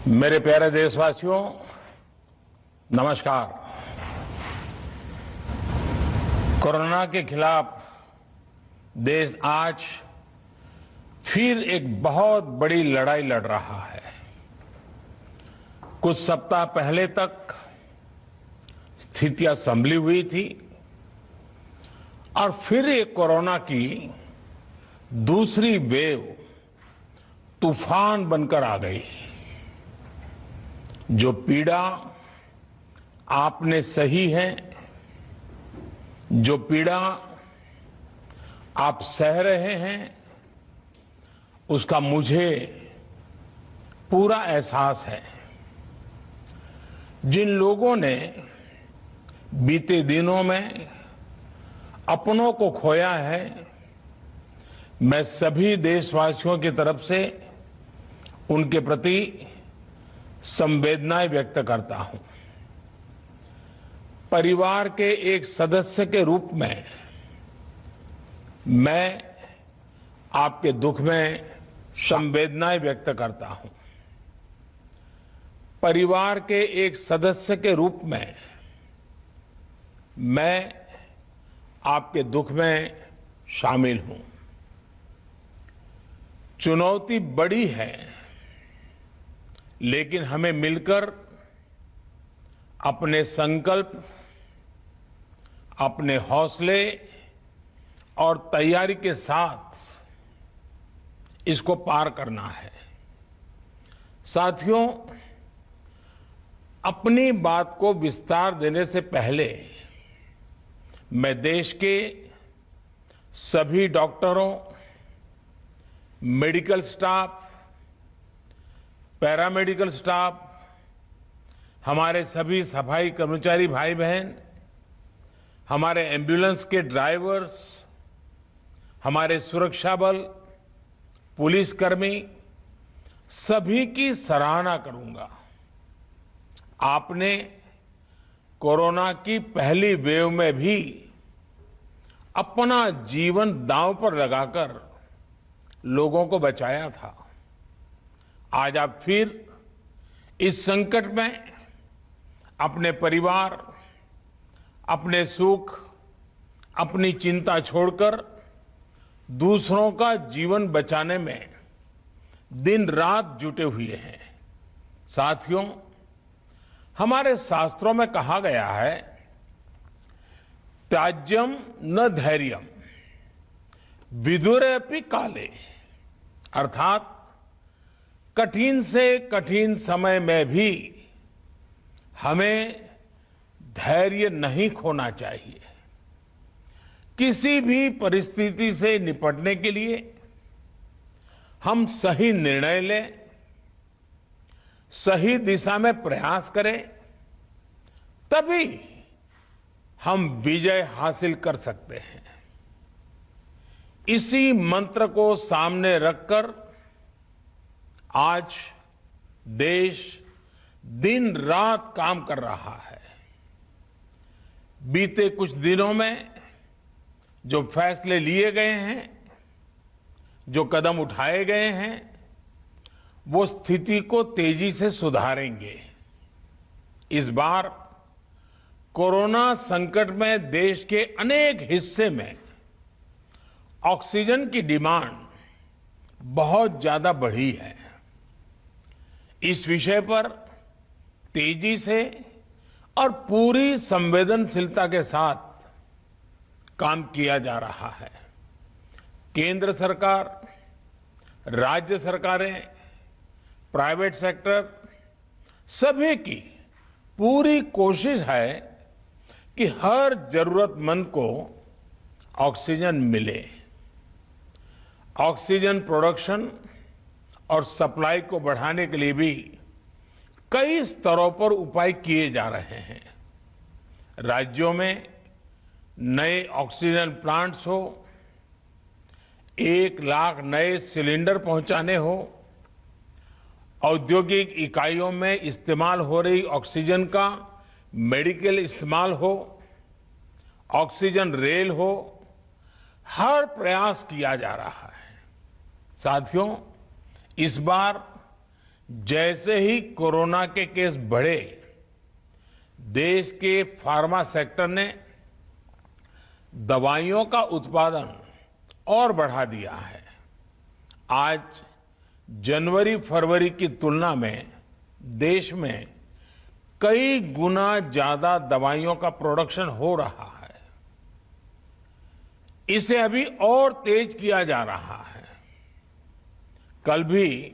मेरे प्यारे देशवासियों, नमस्कार। कोरोना के खिलाफ देश आज फिर एक बहुत बड़ी लड़ाई लड़ रहा है। कुछ सप्ताह पहले तक स्थितियां संभली हुई थी और फिर एक कोरोना की दूसरी वेव तूफान बनकर आ गई। जो पीड़ा आपने सही है, जो पीड़ा आप सह रहे हैं, उसका मुझे पूरा एहसास है। जिन लोगों ने बीते दिनों में अपनों को खोया है, मैं सभी देशवासियों की तरफ से उनके प्रति संवेदनाएं व्यक्त करता हूं। परिवार के एक सदस्य के रूप में मैं आपके दुख में संवेदनाएं व्यक्त करता हूं। परिवार के एक सदस्य के रूप में मैं आपके दुख में शामिल हूं। चुनौती बड़ी है, लेकिन हमें मिलकर अपने संकल्प, अपने हौसले और तैयारी के साथ इसको पार करना है। साथियों, अपनी बात को विस्तार देने से पहले मैं देश के सभी डॉक्टरों, मेडिकल स्टाफ, पैरामेडिकल स्टाफ, हमारे सभी सफाई कर्मचारी भाई बहन, हमारे एम्बुलेंस के ड्राइवर्स, हमारे सुरक्षा बल, पुलिसकर्मी, सभी की सराहना करूंगा। आपने कोरोना की पहली वेव में भी अपना जीवन दांव पर लगाकर लोगों को बचाया था। आज आप फिर इस संकट में अपने परिवार, अपने सुख, अपनी चिंता छोड़कर दूसरों का जीवन बचाने में दिन रात जुटे हुए हैं। साथियों, हमारे शास्त्रों में कहा गया है, त्याज्यम न धैर्यम विदुरेऽपि काले, अर्थात कठिन से कठिन समय में भी हमें धैर्य नहीं खोना चाहिए। किसी भी परिस्थिति से निपटने के लिए हम सही निर्णय लें, सही दिशा में प्रयास करें, तभी हम विजय हासिल कर सकते हैं। इसी मंत्र को सामने रखकर आज देश दिन रात काम कर रहा है। बीते कुछ दिनों में जो फैसले लिए गए हैं, जो कदम उठाए गए हैं, वो स्थिति को तेजी से सुधारेंगे। इस बार कोरोना संकट में देश के अनेक हिस्से में ऑक्सीजन की डिमांड बहुत ज्यादा बढ़ी है। इस विषय पर तेजी से और पूरी संवेदनशीलता के साथ काम किया जा रहा है। केंद्र सरकार, राज्य सरकारें, प्राइवेट सेक्टर, सभी की पूरी कोशिश है कि हर जरूरतमंद को ऑक्सीजन मिले। ऑक्सीजन प्रोडक्शन और सप्लाई को बढ़ाने के लिए भी कई स्तरों पर उपाय किए जा रहे हैं। राज्यों में नए ऑक्सीजन प्लांट्स हो, 1 लाख नए सिलेंडर पहुंचाने हो, औद्योगिक इकाइयों में इस्तेमाल हो रही ऑक्सीजन का मेडिकल इस्तेमाल हो, ऑक्सीजन रेल हो, हर प्रयास किया जा रहा है। साथियों, इस बार जैसे ही कोरोना के केस बढ़े, देश के फार्मा सेक्टर ने दवाइयों का उत्पादन और बढ़ा दिया है। आज जनवरी-फरवरी की तुलना में देश में कई गुना ज्यादा दवाइयों का प्रोडक्शन हो रहा है। इसे अभी और तेज किया जा रहा है। कल भी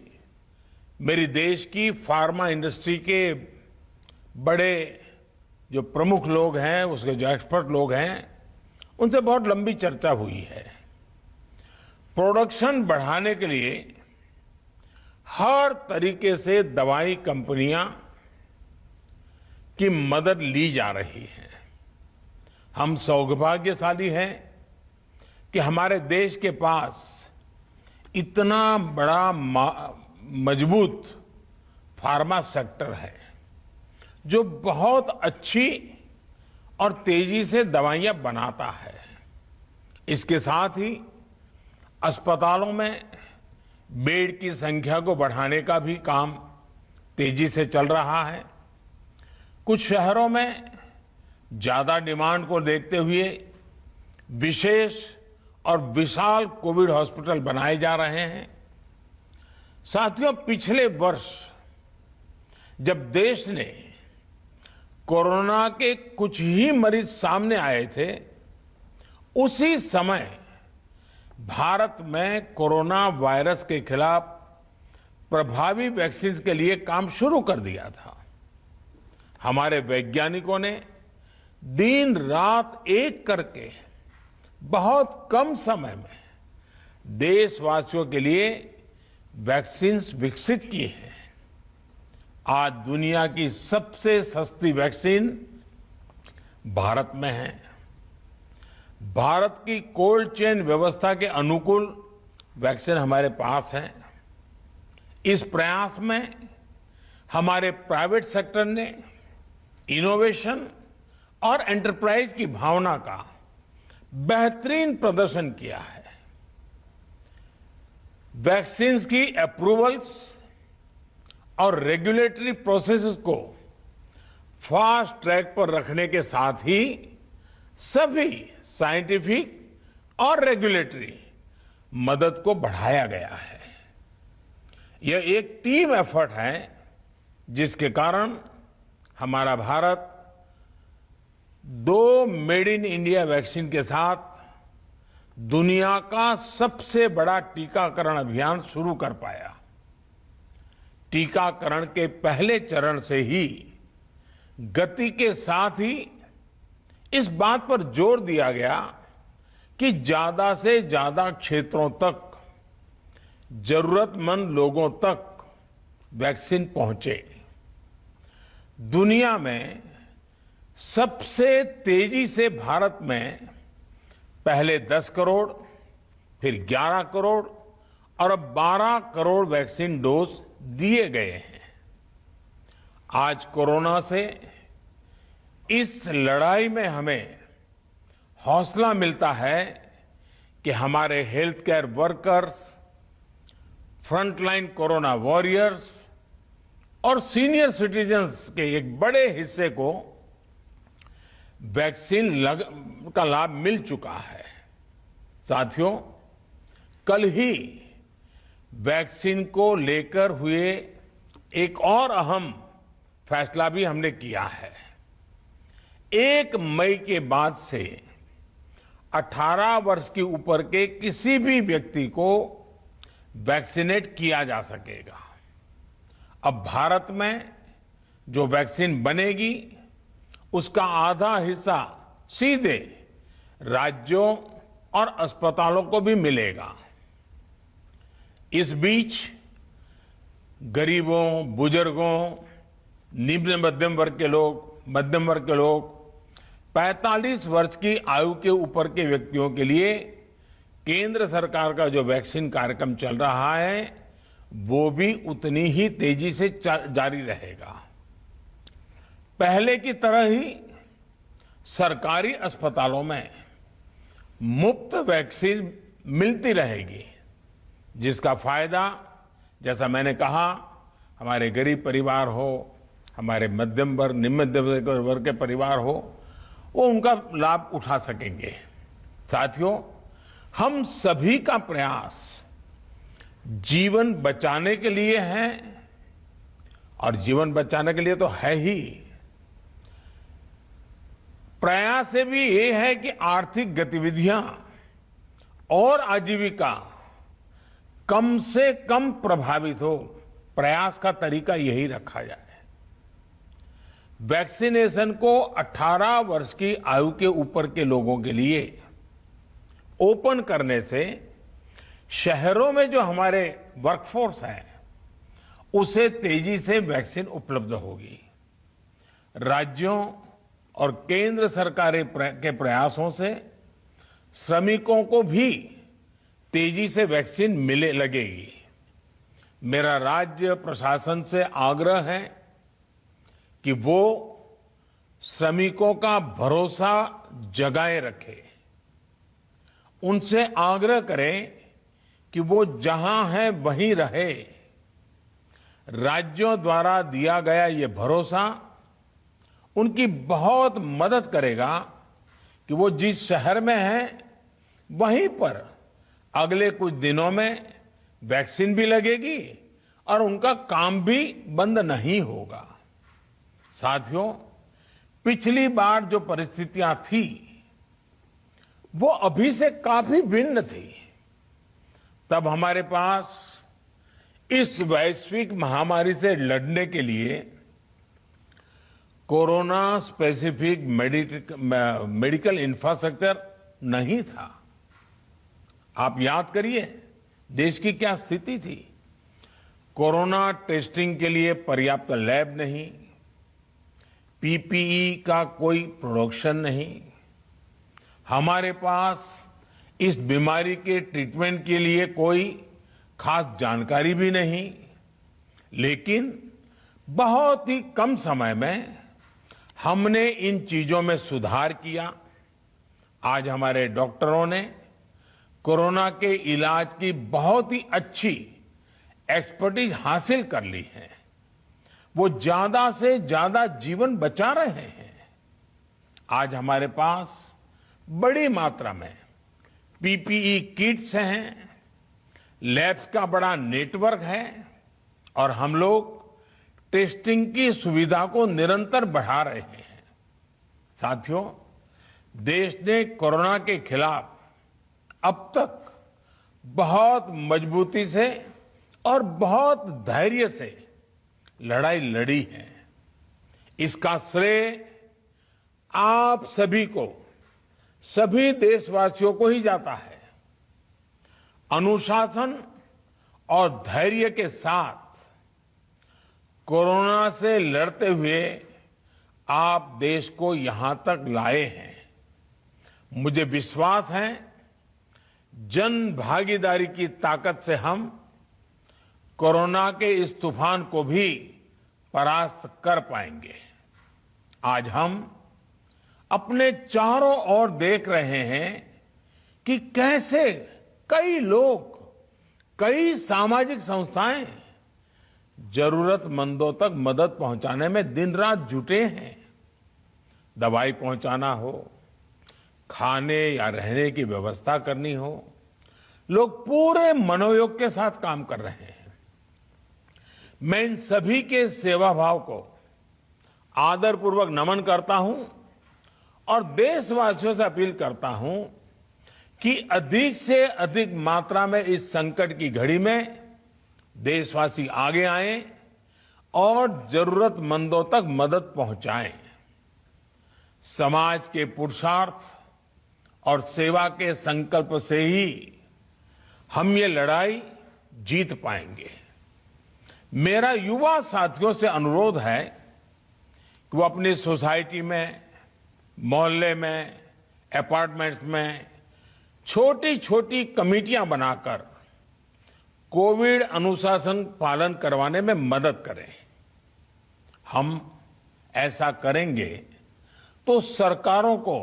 मेरी देश की फार्मा इंडस्ट्री के बड़े जो प्रमुख लोग हैं, उसके जो एक्सपर्ट लोग हैं, उनसे बहुत लंबी चर्चा हुई है। प्रोडक्शन बढ़ाने के लिए हर तरीके से दवाई कंपनियां की मदद ली जा रही है। हम सौभाग्यशाली हैं कि हमारे देश के पास इतना बड़ा मजबूत फार्मा सेक्टर है जो बहुत अच्छी और तेजी से दवाइयां बनाता है। इसके साथ ही अस्पतालों में बेड की संख्या को बढ़ाने का भी काम तेजी से चल रहा है। कुछ शहरों में ज्यादा डिमांड को देखते हुए विशेष और विशाल कोविड हॉस्पिटल बनाए जा रहे हैं। साथियों, पिछले वर्ष जब देश ने कोरोना के कुछ ही मरीज सामने आए थे, उसी समय भारत में कोरोना वायरस के खिलाफ प्रभावी वैक्सीन के लिए काम शुरू कर दिया था। हमारे वैज्ञानिकों ने दिन रात एक करके बहुत कम समय में देशवासियों के लिए वैक्सीन विकसित की है। आज दुनिया की सबसे सस्ती वैक्सीन भारत में है। भारत की कोल्ड चेन व्यवस्था के अनुकूल वैक्सीन हमारे पास है। इस प्रयास में हमारे प्राइवेट सेक्टर ने इनोवेशन और एंटरप्राइज की भावना का बेहतरीन प्रदर्शन किया है। वैक्सीन्स की अप्रूवल्स और रेगुलेटरी प्रोसेसेस को फास्ट ट्रैक पर रखने के साथ ही सभी साइंटिफिक और रेगुलेटरी मदद को बढ़ाया गया है। यह एक टीम एफर्ट है जिसके कारण हमारा Bharat 2 made in India vaccine के साथ दुनिया का सबसे बड़ा टीकाकरण अभियान शुरू कर पाया। टीकाकरण के पहले चरण से ही गति के साथ ही इस बात पर जोर दिया गया कि ज्यादा से ज्यादा क्षेत्रों तक, जरूरतमंद लोगों तक वैक्सीन पहुंचे। दुनिया में सबसे तेजी से भारत में पहले 10 करोड़, फिर 11 करोड़ और अब 12 करोड़ वैक्सीन डोज दिए गए हैं। आज कोरोना से इस लड़ाई में हमें हौसला मिलता है कि हमारे health care workers, frontline corona warriors और सीनियर सिटीजन्स के एक बड़े हिस्से को वैक्सीन का लाभ मिल चुका है। साथियों, कल ही वैक्सीन को लेकर हुए एक और अहम फैसला भी हमने किया है। 1 मई के बाद से 18 वर्ष की ऊपर के किसी भी व्यक्ति को वैक्सीनेट किया जा सकेगा। अब भारत में जो वैक्सीन बनेगी उसका आधा हिस्सा सीधे राज्यों और अस्पतालों को भी मिलेगा। इस बीच गरीबों, बुजुर्गों, निम्न मध्यम वर्ग के लोग, 45 वर्ष की आयु के ऊपर के व्यक्तियों के लिए केंद्र सरकार का जो वैक्सीन कार्यक्रम चल रहा है वो भी उतनी ही तेजी से जारी रहेगा। पहले की तरह ही सरकारी अस्पतालों में मुफ्त वैक्सीन मिलती रहेगी, जिसका फायदा, जैसा मैंने कहा, हमारे गरीब परिवार हो, हमारे मध्यम वर्ग, निम्न मध्यम वर्ग के परिवार हो, वो उनका लाभ उठा सकेंगे। साथियों, हम सभी का प्रयास जीवन बचाने के लिए है, और जीवन बचाने के लिए तो है ही, प्रयास से भी ये है कि आर्थिक गतिविधियां और आजीविका कम से कम प्रभावित हो। प्रयास का तरीका यही रखा जाए। वैक्सीनेशन को 18 वर्ष की आयु के ऊपर के लोगों के लिए ओपन करने से शहरों में जो हमारे वर्कफोर्स है उसे तेजी से वैक्सीन उपलब्ध होगी। राज्यों और केंद्र सरकार के प्रयासों से श्रमिकों को भी तेजी से वैक्सीन मिले लगेगी। मेरा राज्य प्रशासन से आग्रह है कि वो श्रमिकों का भरोसा जगाए रखे। उनसे आग्रह करें कि वो जहां है वहीं रहे। राज्यों द्वारा दिया गया ये भरोसा उनकी बहुत मदद करेगा कि वो जिस शहर में हैं वहीं पर अगले कुछ दिनों में वैक्सीन भी लगेगी और उनका काम भी बंद नहीं होगा। साथियों, पिछली बार जो परिस्थितियां थी वो अभी से काफी भिन्न थी। तब हमारे पास इस वैश्विक महामारी से लड़ने के लिए कोरोना स्पेसिफिक मेडिकल इंफ्रास्ट्रक्चर नहीं था। आप याद करिए देश की क्या स्थिति थी। कोरोना टेस्टिंग के लिए पर्याप्त लैब नहीं, पीपीई का कोई प्रोडक्शन नहीं, हमारे पास इस बीमारी के ट्रीटमेंट के लिए कोई खास जानकारी भी नहीं। लेकिन बहुत ही कम समय में हमने इन चीजों में सुधार किया। आज हमारे डॉक्टरों ने कोरोना के इलाज की बहुत ही अच्छी एक्सपर्टीज हासिल कर ली है। वो ज्यादा से ज्यादा जीवन बचा रहे हैं। आज हमारे पास बड़ी मात्रा में पीपीई किट्स हैं, लैब्स का बड़ा नेटवर्क है और हम लोग टेस्टिंग की सुविधा को निरंतर बढ़ा रहे हैं। साथियों, देश ने कोरोना के खिलाफ अब तक बहुत मजबूती से और बहुत धैर्य से लड़ाई लड़ी है। इसका श्रेय आप सभी को, सभी देशवासियों को ही जाता है। अनुशासन और धैर्य के साथ कोरोना से लड़ते हुए आप देश को यहां तक लाए हैं। मुझे विश्वास है जन भागीदारी की ताकत से हम कोरोना के इस तूफान को भी परास्त कर पाएंगे। आज हम अपने चारों ओर देख रहे हैं कि कैसे कई लोग, कई सामाजिक संस्थाएं जरूरतमंदों तक मदद पहुंचाने में दिन रात जुटे हैं। दवाई पहुंचाना हो, खाने या रहने की व्यवस्था करनी हो, लोग पूरे मनोयोग के साथ काम कर रहे हैं। मैं इन सभी के सेवा भाव को आदरपूर्वक नमन करता हूं और देशवासियों से अपील करता हूं कि अधिक से अधिक मात्रा में इस संकट की घड़ी में देशवासी आगे आएं और जरूरतमंदों तक मदद पहुंचाएं। समाज के पुरुषार्थ और सेवा के संकल्प से ही हम ये लड़ाई जीत पाएंगे। मेरा युवा साथियों से अनुरोध है कि वो अपनी सोसाइटी में, मोहल्ले में, अपार्टमेंट्स में छोटी छोटी कमेटियां बनाकर कोविड अनुशासन पालन करवाने में मदद करें। हम ऐसा करेंगे तो सरकारों को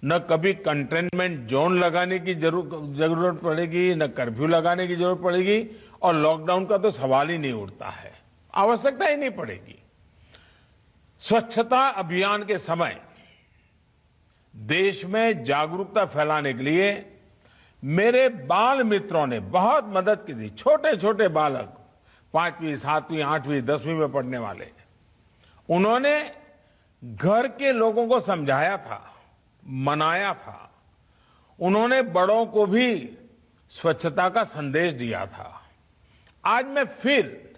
न कभी कंटेनमेंट जोन लगाने की जरूरत पड़ेगी, न कर्फ्यू लगाने की जरूरत पड़ेगी और लॉकडाउन का तो सवाल ही नहीं उठता है। आवश्यकता ही नहीं पड़ेगी। स्वच्छता अभियान के समय देश में जागरूकता फैलाने के लिए मेरे बाल मित्रों ने बहुत मदद की थी। छोटे छोटे बालक 5वीं, 7वीं, 8वीं, 10वीं में पढ़ने वाले, उन्होंने घर के लोगों को समझाया था, मनाया था। उन्होंने बड़ों को भी स्वच्छता का संदेश दिया था। आज मैं फिर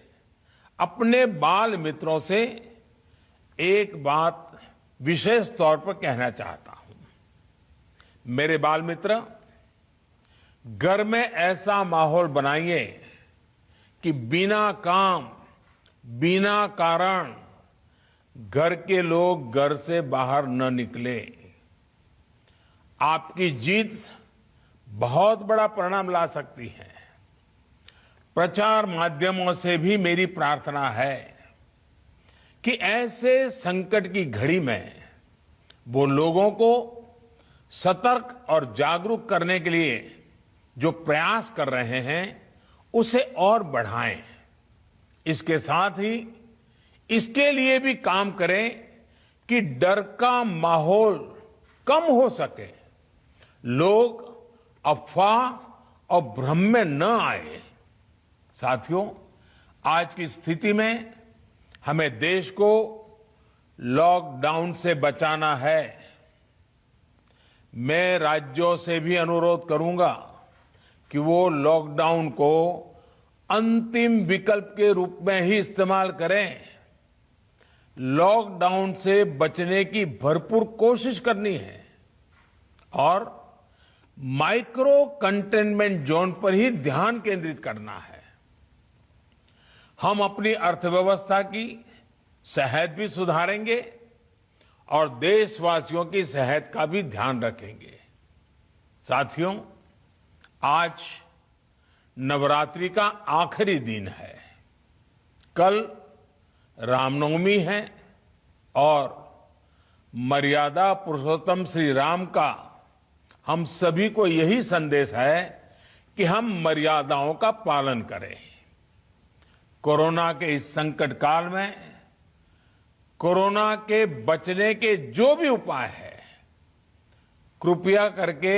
अपने बाल मित्रों से एक बात विशेष तौर पर कहना चाहता हूं। मेरे बाल मित्र, घर में ऐसा माहौल बनाइए कि बिना काम, बिना कारण घर के लोग घर से बाहर न निकले। आपकी जीत बहुत बड़ा परिणाम ला सकती है। प्रचार माध्यमों से भी मेरी प्रार्थना है कि ऐसे संकट की घड़ी में वो लोगों को सतर्क और जागरूक करने के लिए जो प्रयास कर रहे हैं उसे और बढ़ाएं। इसके साथ ही इसके लिए भी काम करें कि डर का माहौल कम हो सके, लोग अफवाह और भ्रम में न आए। साथियों, आज की स्थिति में हमें देश को लॉकडाउन से बचाना है। मैं राज्यों से भी अनुरोध करूंगा कि वो लॉकडाउन को अंतिम विकल्प के रूप में ही इस्तेमाल करें। लॉकडाउन से बचने की भरपूर कोशिश करनी है और माइक्रो कंटेनमेंट जोन पर ही ध्यान केंद्रित करना है। हम अपनी अर्थव्यवस्था की सेहत भी सुधारेंगे और देशवासियों की सेहत का भी ध्यान रखेंगे। साथियों, आज नवरात्रि का आखिरी दिन है। कल रामनवमी है और मर्यादा पुरुषोत्तम श्री राम का हम सभी को यही संदेश है कि हम मर्यादाओं का पालन करें। कोरोना के इस संकट काल में कोरोना के बचने के जो भी उपाय है, कृपया करके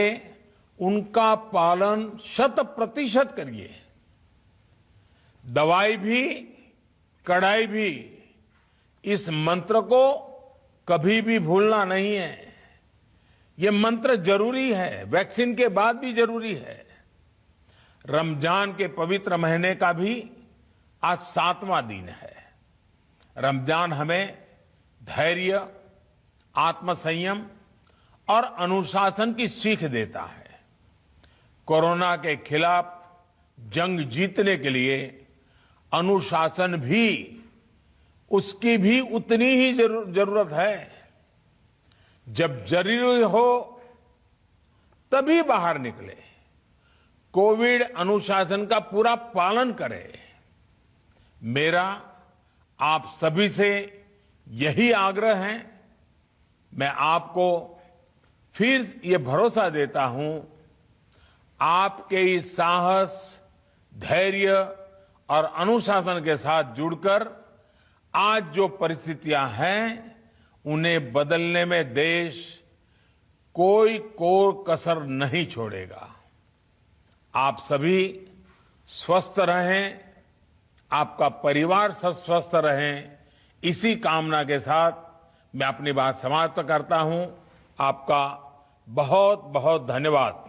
उनका पालन 100% करिए। दवाई भी, कड़ाई भी, इस मंत्र को कभी भी भूलना नहीं है। ये मंत्र जरूरी है, वैक्सीन के बाद भी जरूरी है। रमजान के पवित्र महीने का भी आज 7वां दिन है। रमजान हमें धैर्य, आत्मसंयम और अनुशासन की सीख देता है। कोरोना के खिलाफ जंग जीतने के लिए अनुशासन भी, उसकी भी उतनी ही जरूरत है। जब जरूरी हो तभी बाहर निकले। कोविड अनुशासन का पूरा पालन करें। मेरा आप सभी से यही आग्रह है। मैं आपको फिर ये भरोसा देता हूं, आपके इस साहस, धैर्य और अनुशासन के साथ जुड़कर आज जो परिस्थितियां हैं उन्हें बदलने में देश कोई कोर कसर नहीं छोड़ेगा। आप सभी स्वस्थ रहें, आपका परिवार स्वस्थ रहे, इसी कामना के साथ मैं अपनी बात समाप्त करता हूं। आपका बहुत बहुत धन्यवाद।